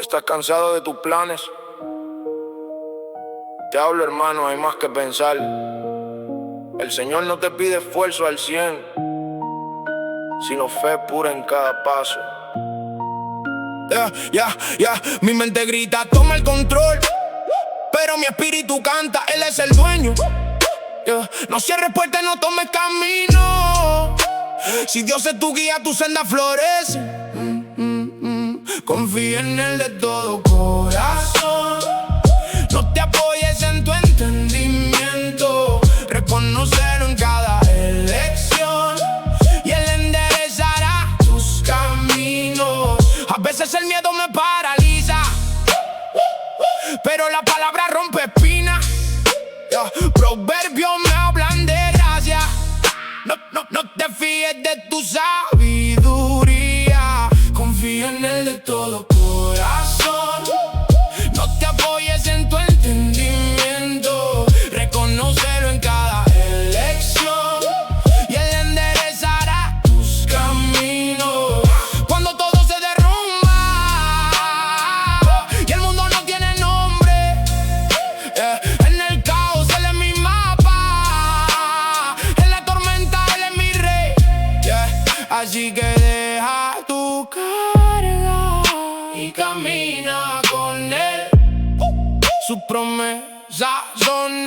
¿Estás cansado de tus planes? Te hablo, hermano, hay más que pensar. El Señor no te pide esfuerzo al 100, sino fe pura en cada paso. Mi mente grita, toma el control, pero mi espíritu canta, Él es el dueño. No cierres puertas, no tomes camino. Si Dios es tu guía, tu senda florece. Confía en Él de todo corazón. No te apoyes en tu entendimiento. Reconócelo en cada elección y Él enderezará tus caminos. A veces el miedo me paraliza, pero la palabra rompe espinas. Proverbios me hablan de gracia. No te fíes de tu sabiduría. Confía en Él de todo corazón. No te apoyes en tu entendimiento. Reconócelo en cada elección y Él enderezará tus caminos. Cuando todo se derrumba y el mundo no tiene nombre, en el caos Él es mi mapa, en la tormenta Él es mi rey. Así que deja tu carga y camina con Él. Sus promesas son